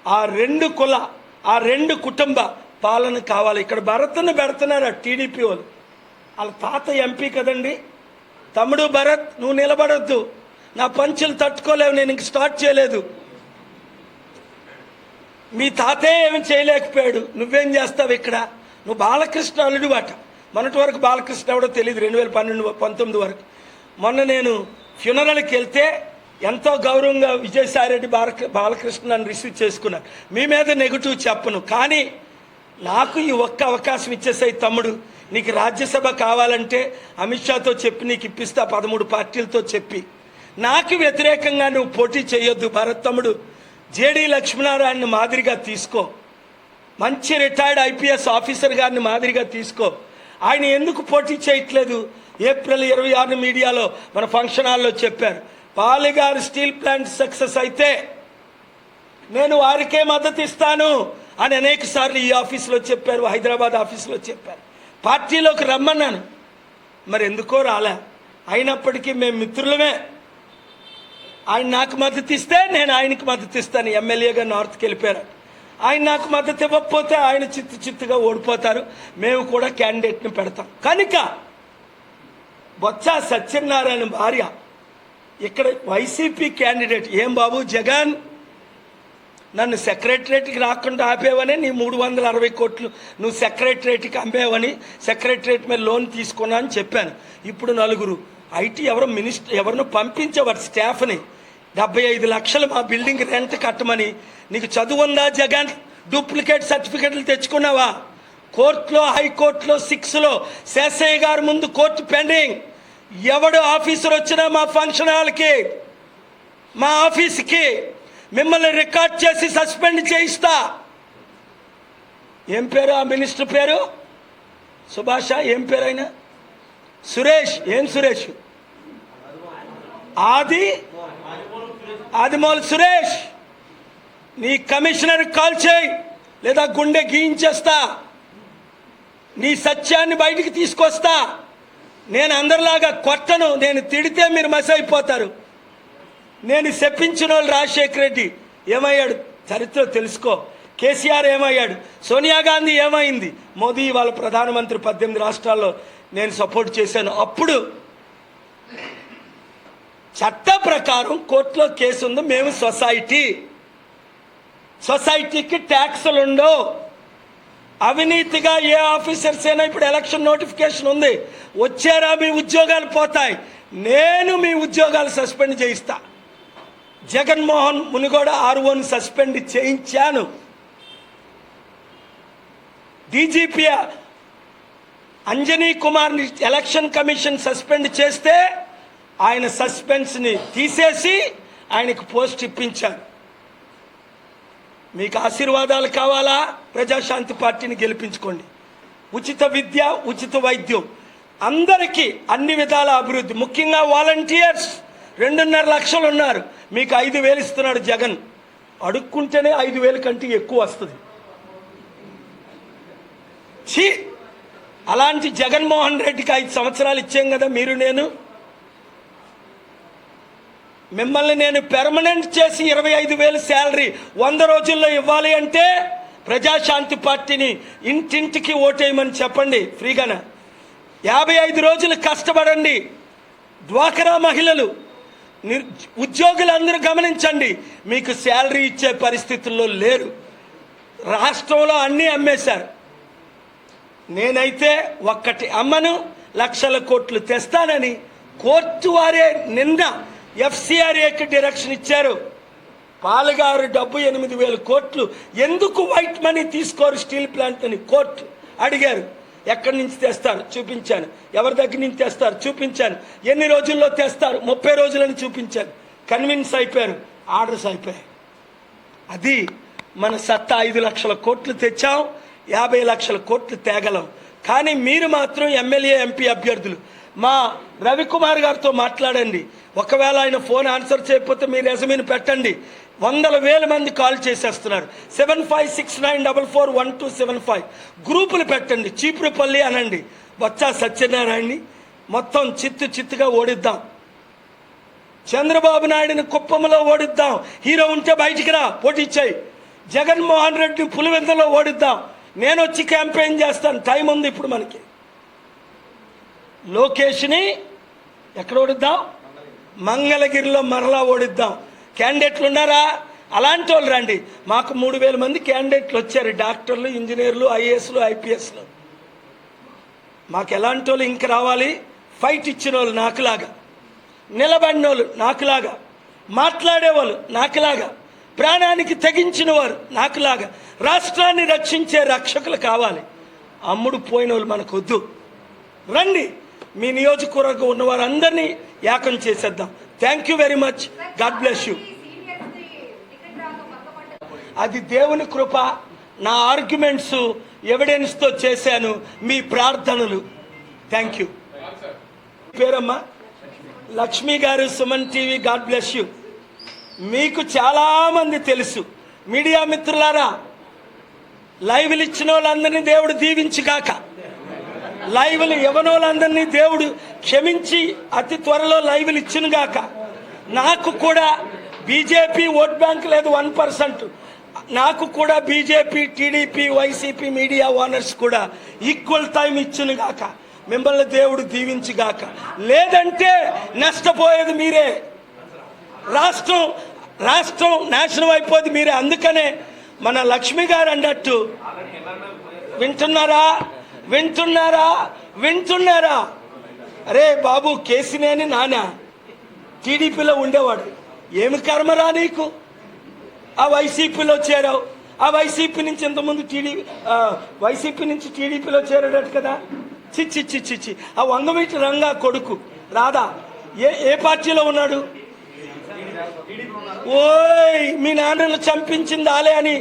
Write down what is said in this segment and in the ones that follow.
ఆ రెండు కుల, ఆ రెండు కుటుంబ పాలన కావాలి. ఇక్కడ భరత్ను పెడుతున్నారు టీడీపీ వాళ్ళు. వాళ్ళ తాత ఎంపీ కదండి. తమ్ముడు భరత్, నువ్వు నిలబడొద్దు, నా పంచులు తట్టుకోలేవు, నేను ఇంక స్టార్ట్ చేయలేదు. మీ తాతే ఏమి చేయలేకపోయాడు, నువ్వేం చేస్తావు ఇక్కడ? నువ్వు బాలకృష్ణ అల్లుడు అట. మొన్నటి వరకు బాలకృష్ణ ఎవడో తెలియదు, 2012-19 వరకు. మొన్న నేను ఫ్యూనరల్కి వెళ్తే ఎంతో గౌరవంగా విజయసాయిరెడ్డి బాలకృష్ణ నన్ను రిసీవ్ చేసుకున్నారు. మీ మీద నెగిటివ్ చెప్పను, కానీ నాకు ఈ ఒక్క అవకాశం ఇచ్చేసాయి తమ్ముడు. నీకు రాజ్యసభ కావాలంటే అమిత్ షాతో చెప్పి నీకు ఇప్పిస్తా, 13 పార్టీలతో చెప్పి. నాకు వ్యతిరేకంగా నువ్వు పోటీ చేయొద్దు భరత్ తమ్ముడు. జేడీ లక్ష్మీనారాయణని మాదిరిగా తీసుకో, మంచి రిటైర్డ్ ఐపీఎస్ ఆఫీసర్ గారిని మాదిరిగా తీసుకో. ఆయన ఎందుకు పోటీ చేయట్లేదు? ఏప్రిల్ 26 మీడియాలో మన ఫంక్షన్ హాల్లో చెప్పారు, పాలిగారు స్టీల్ ప్లాంట్ సక్సెస్ అయితే నేను వారికే మద్దతు ఇస్తాను అని అనేక సార్లు ఈ ఆఫీసులో చెప్పారు, హైదరాబాద్ ఆఫీసులో చెప్పారు. పార్టీలోకి రమ్మన్నాను, మరి ఎందుకో రాలే. అయినప్పటికీ మేము మిత్రులమే. ఆయన నాకు మద్దతు ఇస్తే నేను ఆయనకు మద్దతు ఇస్తాను. ఎమ్మెల్యేగా నార్త్కి వెళ్ళిపోయారు. ఆయన నాకు మద్దతు ఇవ్వకపోతే ఆయన చిత్తుగా ఓడిపోతారు. మేము కూడా క్యాండిడేట్ని పెడతాం. కనుక బొత్స సత్యనారాయణ భార్య ఇక్కడ వైసీపీ క్యాండిడేట్. ఏం బాబు జగన్, నన్ను సెక్రటరేట్కి రాకుండా ఆపేవని నీ 360 కోట్లు నువ్వు సెక్రటరేట్కి అమ్మేవని, సెక్రటరేట్ మీద లోన్ తీసుకున్నా అని చెప్పాను. ఇప్పుడు నలుగురు ఐటీ ఎవరినో పంపించేవారు స్టాఫ్ని 75 లక్షలు మా బిల్డింగ్ రెంట్ కట్టమని. నీకు చదువు ఉందా జగన్? డూప్లికేట్ సర్టిఫికెట్లు తెచ్చుకున్నావా? కోర్టులో, హైకోర్టులో, 6లో శేషయ్య గారి ముందు కోర్టు పెండింగ్. ఎవడు ఆఫీసర్ వచ్చినా మా ఫంక్షన్ హాల్కి, మా ఆఫీస్కి మిమ్మల్ని రికార్డ్ చేసి సస్పెండ్ చేయిస్తా. ఏం పేరు ఆ మినిస్టర్ పేరు? సుభాష, ఏం పేరు ఆయన? సురేష్. ఏం సురేష్? ఆదిమూల సురేష్. నీ కమిషనర్ కాల్ చేయి, లేదా గుండె గీయించేస్తా. నీ సత్యాన్ని బయటికి తీసుకొస్తా. నేను అందరిలాగా కొట్టను. నేను తిడితే మీరు మసి అయిపోతారు. నేను చెప్పించిన వాళ్ళు రాజశేఖర రెడ్డి ఏమయ్యాడు చరిత్ర తెలుసుకో. కేసీఆర్ ఏమయ్యాడు, సోనియా గాంధీ ఏమైంది, మోదీ వాళ్ళ ప్రధానమంత్రి 18 రాష్ట్రాల్లో నేను సపోర్ట్ చేశాను. అప్పుడు చట్ట ప్రకారం కోర్టులో కేసు ఉంది. మేము సొసైటీకి ట్యాక్సులు ఉండవు. అవినీతిగా ఏ ఆఫీసర్స్ అయినా ఇప్పుడు ఎలక్షన్ నోటిఫికేషన్ ఉంది, వచ్చారా మీ ఉద్యోగాలు పోతాయి. నేను మీ ఉద్యోగాలు సస్పెండ్ చేయిస్తా. జగన్మోహన్ మునిగోడ ఆర్ఓను సస్పెండ్ చేయించాను. డీజీపీ అంజనీ కుమార్ని ఎలక్షన్ కమిషన్ సస్పెండ్ చేస్తే ఆయన సస్పెన్స్ని తీసేసి ఆయనకు పోస్ట్ ఇప్పించాను. మీకు ఆశీర్వాదాలు కావాలా? ప్రజాశాంతి పార్టీని గెలిపించుకోండి. ఉచిత విద్య, ఉచిత వైద్యం, అందరికీ అన్ని విధాల అభివృద్ధి. ముఖ్యంగా వాలంటీర్స్ 2.5 లక్షలు ఉన్నారు. మీకు 5,000 ఇస్తున్నాడు జగన్. అడుక్కుంటేనే 5,000 కంటే ఎక్కువ వస్తుంది. అలాంటి జగన్మోహన్ రెడ్డికి 5 సంవత్సరాలు ఇచ్చాం కదా మీరు నేను. మిమ్మల్ని నేను పెర్మనెంట్ చేసి 25,000 శాలరీ 100 రోజుల్లో ఇవ్వాలి అంటే ప్రజాశాంతి పార్టీని ఇంటింటికి ఓటేయమని చెప్పండి. ఫ్రీగానే 55 రోజులు కష్టపడండి. డ్వాక్రా మహిళలు, ఉద్యోగులందరూ గమనించండి, మీకు శాలరీ ఇచ్చే పరిస్థితుల్లో లేరు. రాష్ట్రంలో అన్నీ అమ్మేశారు. నేనైతే ఒక్కటి అమ్మను, లక్షల కోట్లు తెస్తానని కోర్టు వారే నిన్న FCRAకి డైరెక్షన్ ఇచ్చారు. పాలగారు డబ్బు 8,000 కోట్లు ఎందుకు వైట్ మనీ తీసుకోరు స్టీల్ ప్లాంట్ అని కోర్టు అడిగారు. ఎక్కడి నుంచి తెస్తారు చూపించాను. ఎవరి దగ్గర నుంచి తెస్తారు చూపించాను. ఎన్ని రోజుల్లో తెస్తారు 30 రోజులని చూపించాను. కన్విన్స్ అయిపోయారు, ఆర్డర్స్ అయిపోయాయి. అది మన సత్తా. 5 లక్షల కోట్లు తెచ్చాం, 50 లక్షల కోట్లు తేగలం. కానీ మీరు మాత్రం ఎమ్మెల్యే, ఎంపీ అభ్యర్థులు మా రవికుమార్ గారితో మాట్లాడండి. ఒకవేళ ఆయన ఫోన్ ఆన్సర్ చేయకపోతే మీరు రెజ్యూమేని పెట్టండి. 100,000 మంది కాల్ చేసేస్తున్నారు. 7569441275 గ్రూపులు పెట్టండి. చీపురుపల్లి అనండి, బొత్స సత్యనారాయణని మొత్తం చిత్తుగా ఓడిద్దాం. చంద్రబాబు నాయుడిని కుప్పంలో ఓడిద్దాం. హీరో ఉంటే బయటికి రా, పోటీ చేయి. జగన్మోహన్ రెడ్డి పులివెందులో ఓడిద్దాం, నేను వచ్చి క్యాంపెయిన్ చేస్తాను, టైం ఉంది ఇప్పుడు మనకి. లోకేష్ని ఎక్కడ ఓడిద్దాం? మంగళగిరిలో మరలా ఓడిద్దాం. క్యాండిడేట్లు ఉన్నారా? అలాంటి వాళ్ళు రండి. మాకు 3000 మంది క్యాండిడేట్లు వచ్చారు, డాక్టర్లు, ఇంజనీర్లు, ఐఏఎస్లు, ఐపీఎస్లు. మాకు ఎలాంటి వాళ్ళు ఇంక రావాలి? ఫైట్ ఇచ్చిన వాళ్ళు నాకులాగా, నిలబడిన వాళ్ళు నాకులాగా, మాట్లాడేవాళ్ళు నాకులాగా, ప్రాణానికి తెగించిన వారు నాకులాగా, రాష్ట్రాన్ని రక్షించే రక్షకులు కావాలి. అమ్ముడు పోయిన వాళ్ళు మనకు వద్దు. రండి, మీ నియోజకవర్గం ఉన్న వారందరినీ ఏకం చేసేద్దాం. Thank you very much. God bless you. అది దేవుని కృప. నా ఆర్గ్యుమెంట్స్ ఎవిడెన్స్తో చేశాను, మీ ప్రార్థనలు. Thank you. పేరమ్మా లక్ష్మి గారు, Suman TV. God bless you. మీకు చాలామంది తెలుసు, మీడియా మిత్రులారా. లైవ్లు ఇచ్చిన వాళ్ళందరినీ దేవుడు దీవించుగాక. లైవ్లు ఇవ్వనోళ్ళందరినీ దేవుడు క్షమించి అతి త్వరలో లైవ్లు ఇచ్చినగాక. నాకు కూడా బీజేపీ ఓట్ బ్యాంక్ లేదు 1%. నాకు కూడా BJP, TDP, YCP media owners కూడా ఈక్వల్ టైం ఇచ్చినగాక. మిమ్మల్ని దేవుడు దీవించుగాక. లేదంటే నష్టపోయేది మీరే. రాష్ట్రం నాశనం అయిపోయింది మీరే. అందుకనే మన లక్ష్మి గారు అన్నట్టు, వింటున్నారా? అరే బాబు, కేసినేని నాన్న టీడీపీలో ఉండేవాడు. ఏమి కర్మరా నీకు? ఆ వైసీపీలో చేరావు. ఆ వైసీపీ నుంచి ఇంతకుముందు వైసీపీ నుంచి టీడీపీలో చేరాడట కదా. చిచ్చి. ఆ వంగవీటి రంగా కొడుకు రాదా ఏ పార్టీలో ఉన్నాడు? ఓయ్, మీ నాన్నను చంపించింది ఆలే అని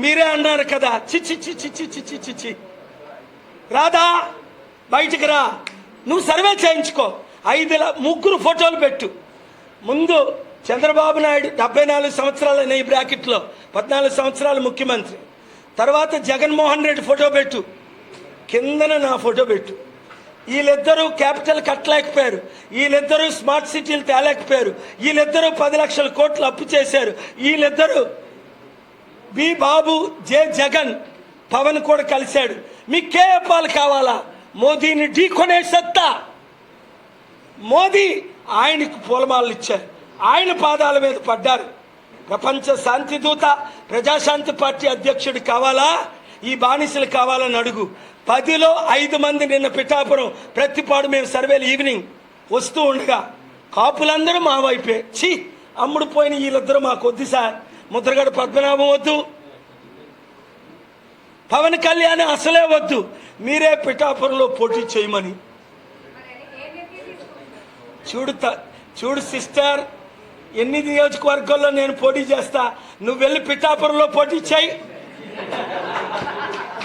మీరే అన్నారు కదా. చిచ్చి. రాదా, బయటికి రా. నువ్వు సర్వే చేయించుకో. 3 ఫోటోలు పెట్టు. ముందు చంద్రబాబు నాయుడు 74 సంవత్సరాలు ఈ బ్రాకెట్లో 14 సంవత్సరాలు ముఖ్యమంత్రి. తర్వాత జగన్మోహన్ రెడ్డి ఫోటో పెట్టు, కిందన నా ఫోటో పెట్టు. వీళ్ళిద్దరూ క్యాపిటల్ కట్టలేకపోయారు, వీళ్ళిద్దరూ స్మార్ట్ సిటీలు తేలేకపోయారు, వీళ్ళిద్దరూ 10 లక్షల కోట్లు అప్పు చేశారు. వీళ్ళిద్దరూ బి బాబు, జే జగన్, పవన్ కూడా కలిశాడు. మీకే అప్పాలు కావాలా? మోదీని ఢీకొనే సత్తా. మోదీ ఆయనకు పూలమాలలు ఇచ్చారు, ఆయన పాదాల మీద పడ్డారు. ప్రపంచ శాంతి దూత, ప్రజాశాంతి పార్టీ అధ్యక్షుడు కావాలా? ఈ బానిసలు కావాలని అడుగు. 10లో 5 మంది నిన్న పిఠాపురం ప్రతిపాడు మేము సర్వేలు ఈవినింగ్ వస్తూ ఉండగా కాపులందరూ మా వైపే. అమ్ముడు పోయిన వీళ్ళిద్దరూ మాకు వద్దు సార్. ముద్రగడ పద్మనాభం వద్దు, పవన్ కళ్యాణ్ అసలే వద్దు, మీరే పిఠాపురంలో పోటీ చేయమని. చూడు సిస్టర్, ఎన్ని నియోజకవర్గాల్లో నేను పోటీ చేస్తా, నువ్వు వెళ్ళి పిఠాపురంలో పోటీ చేయి.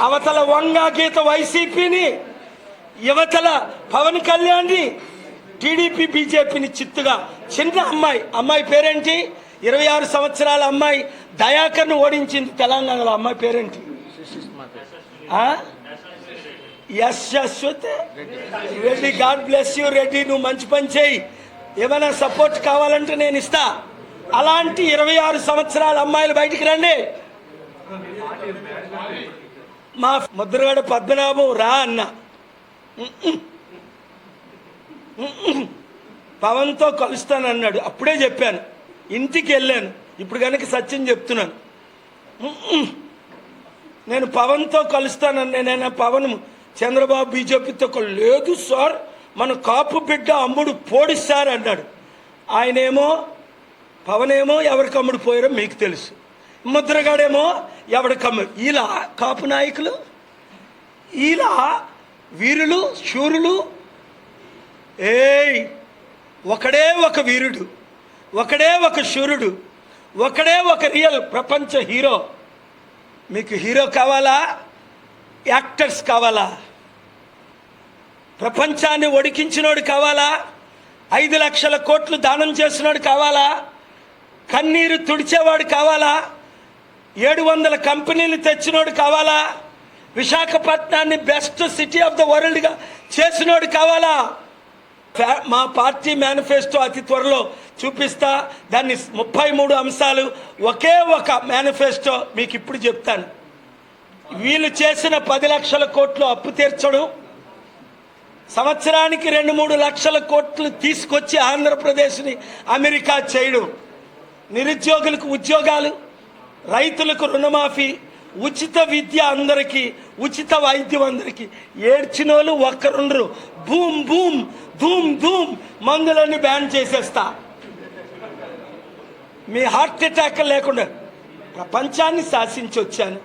అవతల వంగా గీత వైసీపీని, యువతల పవన్ కళ్యాణ్ని, టీడీపీ బీజేపీని చిత్తుగా. చిన్న అమ్మాయి పేరేంటి? 26 సంవత్సరాల అమ్మాయి దయాకర్ను ఓడించింది తెలంగాణలో. అమ్మాయి పేరేంటి? Yashwant Reddy. God bless you Reddy. నువ్వు మంచి పని చేయి. ఏమైనా సపోర్ట్ కావాలంటే నేను ఇస్తా. అలాంటి 26 సంవత్సరాల అమ్మాయిలు బయటికి రండి. మా ముద్రగడ పద్మనాభం రా అన్న. పవన్తో కలుస్తానన్నాడు, అప్పుడే చెప్పాను. ఇంటికి వెళ్ళాను, ఇప్పుడు కనుక సత్యం చెప్తున్నాను. నేను పవన్తో కలుస్తానని. నేనైనా పవన్ చంద్రబాబు బీజేపీతో లేదు సార్, మన కాపు బిడ్డ అమ్ముడు పోడిస్తారు అన్నాడు. ఆయనేమో పవనేమో ఎవరికి అమ్ముడు పోయారో మీకు తెలుసు, ముద్రగాడేమో ఎవరికి అమ్ముడు. ఇలా కాపు నాయకులు, ఇలా వీరులు శూరులు. ఒకడే ఒక వీరుడు, ఒకడే ఒక శూరుడు, ఒకడే ఒక రియల్ ప్రపంచ హీరో. మీకు హీరో కావాలా? యాక్టర్స్ కావాలా? ప్రపంచాన్ని ఒడికించినోడు కావాలా? 5 లక్షల కోట్లు దానం చేసినోడు కావాలా? కన్నీరు తుడిచేవాడు కావాలా? 700 కంపెనీలు తెచ్చినోడు కావాలా? విశాఖపట్నాన్ని బెస్ట్ సిటీ ఆఫ్ ద వరల్డ్గా చేసినోడు కావాలా? మా పార్టీ మేనిఫెస్టో అతి త్వరలో చూపిస్తా. దాన్ని 33 అంశాలు ఒకే ఒక మేనిఫెస్టో మీకు ఇప్పుడు చెప్తాను. వీళ్ళు చేసిన 10 లక్షల కోట్లు అప్పు తీర్చడం, సంవత్సరానికి 2-3 లక్షల కోట్లు తీసుకొచ్చి ఆంధ్రప్రదేశ్ని అమెరికా చేయడం, నిరుద్యోగులకు ఉద్యోగాలు, రైతులకు రుణమాఫీ, ఉచిత విద్య అందరికీ, ఉచిత వైద్యం అందరికీ. ఏడ్చినోళ్ళు ఒక్కరుండరు. బూమ్ బూమ్ ధూమ్ ధూమ్ మందులన్నీ బ్యాన్ చేసేస్తా. మీ హార్ట్ అటాక్ లేకుండా ప్రపంచాన్ని శాసించి వచ్చాను.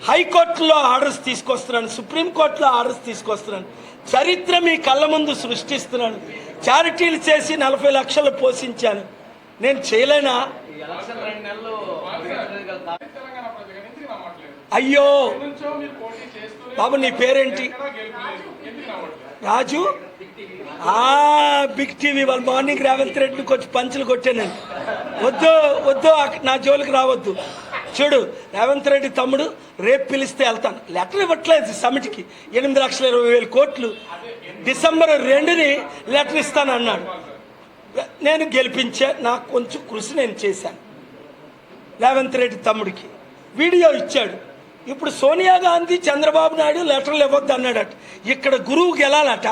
హైకోర్టులో ఆర్డర్స్ తీసుకొస్తున్నాను, సుప్రీంకోర్టులో ఆర్డర్స్ తీసుకొస్తున్నాను. చరిత్ర మీ కళ్ళ ముందు సృష్టిస్తున్నాను. చారిటీలు చేసి 40 లక్షలు పోషించాను. నేను చేయలేనా? అయ్యో బాబు, నీ పేరేంటి? రాజు. బిగ్ టీవీ వాళ్ళు మార్నింగ్ రేవంత్ రెడ్డిని కొంచెం పంచులు కొట్టానండి. వద్దు వద్దు, నా జోలికి రావద్దు. చూడు, రేవంత్ రెడ్డి తమ్ముడు రేపు పిలిస్తే వెళ్తాను. లెటర్ ఇవ్వట్లేదు సమిటికి. 8,20,000 కోట్లు డిసెంబర్ 2ని లెటర్ ఇస్తాను అన్నాడు. నేను గెలిపించా, నాకు కొంచెం కృషి నేను చేశాను. రేవంత్ రెడ్డి తమ్ముడికి వీడియో ఇచ్చాడు. ఇప్పుడు సోనియా గాంధీ చంద్రబాబు నాయుడు లెటర్లు ఇవ్వద్దు అన్నాడట. ఇక్కడ గురువు గెలాలట,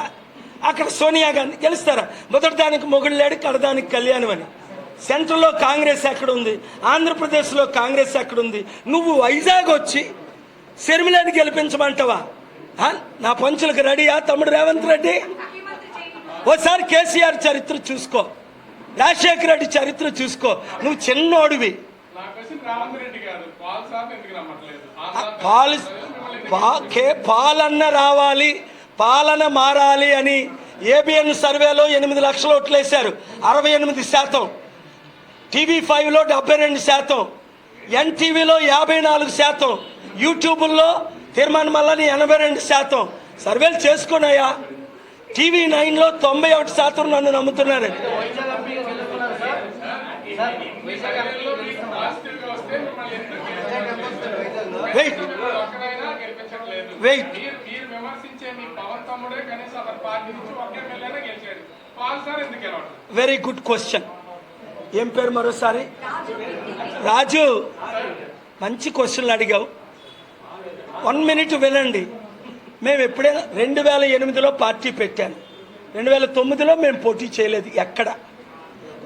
అక్కడ సోనియా గాంధీ గెలుస్తారా? మొదటి దానికి మొగుళ్ళాడు, కడదానికి కళ్యాణం అని. సెంట్రల్లో కాంగ్రెస్ ఎక్కడుంది? ఆంధ్రప్రదేశ్లో కాంగ్రెస్ ఎక్కడుంది? నువ్వు వైజాగ్ వచ్చి శర్మిలని గెలిపించమంటావా? నా పంచులకు రెడీయా తమ్ముడు రేవంత్ రెడ్డి? ఓసారి కేసీఆర్ చరిత్ర చూసుకో, రాజశేఖర రెడ్డి చరిత్ర చూసుకో. నువ్వు చిన్నోడివి. పాలన రావాలి, పాలన మారాలి అని ఏబిఎన్ సర్వేలో 8 లక్షల ఓట్లు వేశారు, 68%. TV5లో 72%, NTVలో 54%, యూట్యూబ్లో తీర్మానం మల్లని 82%. సర్వేలు చేసుకున్నాయా? TV9లో 91% నన్ను నమ్ముతున్నారు. Very good question. ఏం పేరు మరోసారి? రాజు. మంచి క్వశ్చన్లు అడిగావు. 1 మినిట్ వినండి. మేము ఎప్పుడైనా 2008లో పార్టీ పెట్టాను. 2009లో మేము పోటీ చేయలేదు ఎక్కడ.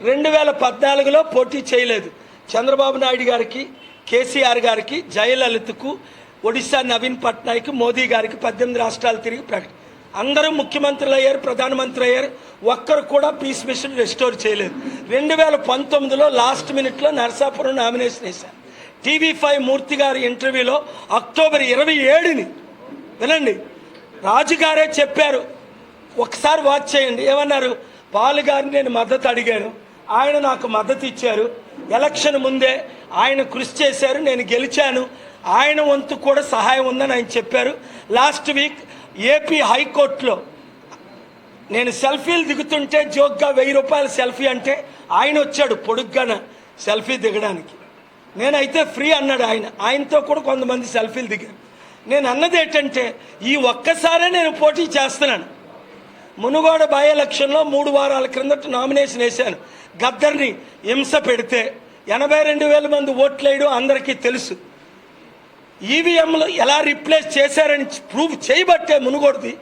2014లో పోటీ చేయలేదు. చంద్రబాబు నాయుడు గారికి, కేసీఆర్ గారికి, జయలలితకు, ఒడిశా నవీన్ పట్నాయక్, మోదీ గారికి 18 రాష్ట్రాలు తిరిగి అందరూ ముఖ్యమంత్రులు అయ్యారు, ప్రధానమంత్రి అయ్యారు. ఒక్కరు కూడా పీస్ మిషన్ రెస్టోర్ చేయలేదు. 2019లో లాస్ట్ మినిట్లో నరసాపురం నామినేషన్ వేశారు. TV5 మూర్తి గారి ఇంటర్వ్యూలో అక్టోబర్ 27ని వినండి, రాజుగారే చెప్పారు. ఒకసారి వాచ్ చేయండి. ఏమన్నారు? పాల్ గారిని నేను మద్దతు అడిగాను, ఆయన నాకు మద్దతు ఇచ్చారు. ఎలక్షన్ ముందే ఆయన కృషి చేశారు, నేను గెలిచాను. ఆయన వంతు కూడా సహాయం ఉందని ఆయన చెప్పారు. లాస్ట్ వీక్ ఏపీ హైకోర్టులో నేను సెల్ఫీలు దిగుతుంటే జోక్గా 1000 రూపాయల సెల్ఫీ అంటే ఆయన వచ్చాడు పొడుగ్గాన సెల్ఫీ దిగడానికి. నేనైతే ఫ్రీ అన్నాడు ఆయన. ఆయనతో కూడా కొంతమంది సెల్ఫీలు దిగారు. నేను అన్నది ఏంటంటే, ఈ ఒక్కసారే నేను పోటీ చేస్తున్నాను. మునుగోడ బై ఎలక్షన్లో 3 వారాల క్రిందట నామినేషన్ వేశాను. గద్దర్ని హింస పెడితే 82,000 మంది ఓట్లేయడం అందరికీ తెలుసు. ఈవీఎంలు ఎలా రీప్లేస్ చేశారని ప్రూవ్ చేయబట్టే మునుగోడుది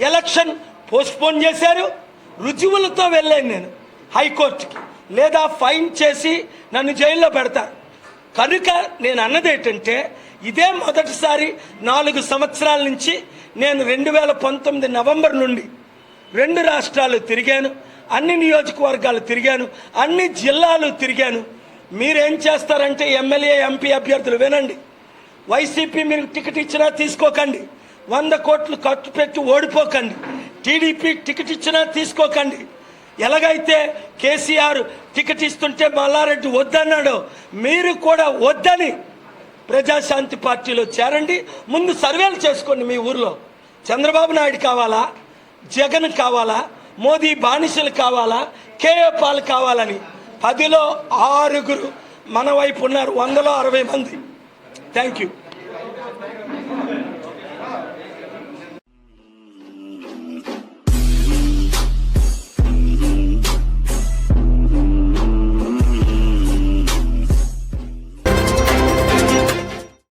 ఎలక్షన్ పోస్ట్పోన్ చేశారు. రుజువులతో వెళ్ళాను నేను హైకోర్టుకి, లేదా ఫైన్ చేసి నన్ను జైల్లో పెడతారు. కనుక నేను అన్నది ఏంటంటే, ఇదే మొదటిసారి 4 సంవత్సరాల నుంచి నేను 2019 నవంబర్ నుండి 2 రాష్ట్రాలు తిరిగాను, అన్ని నియోజకవర్గాలు తిరిగాను, అన్ని జిల్లాలు తిరిగాను. మీరేం చేస్తారంటే, ఎమ్మెల్యే ఎంపీ అభ్యర్థులు వినండి, వైసీపీ మీరు టికెట్ ఇచ్చినా తీసుకోకండి, 100 కోట్లు ఖర్చు పెట్టి ఓడిపోకండి. టీడీపీ టికెట్ ఇచ్చినా తీసుకోకండి. ఎలాగైతే కేసీఆర్ టికెట్ ఇస్తుంటే మల్లారెడ్డి వద్దన్నాడో, మీరు కూడా వద్దని ప్రజాశాంతి పార్టీలో చేరండి. ముందు సర్వేలు చేసుకోండి. మీ ఊర్లో చంద్రబాబు నాయుడు కావాలా, జగన్ కావాలా, మోదీ బానిసలు కావాలా, కేఏ పాల్ కావాలని 10లో 6 మన వైపు ఉన్నారు, 100లో 60 మంది. Thank you.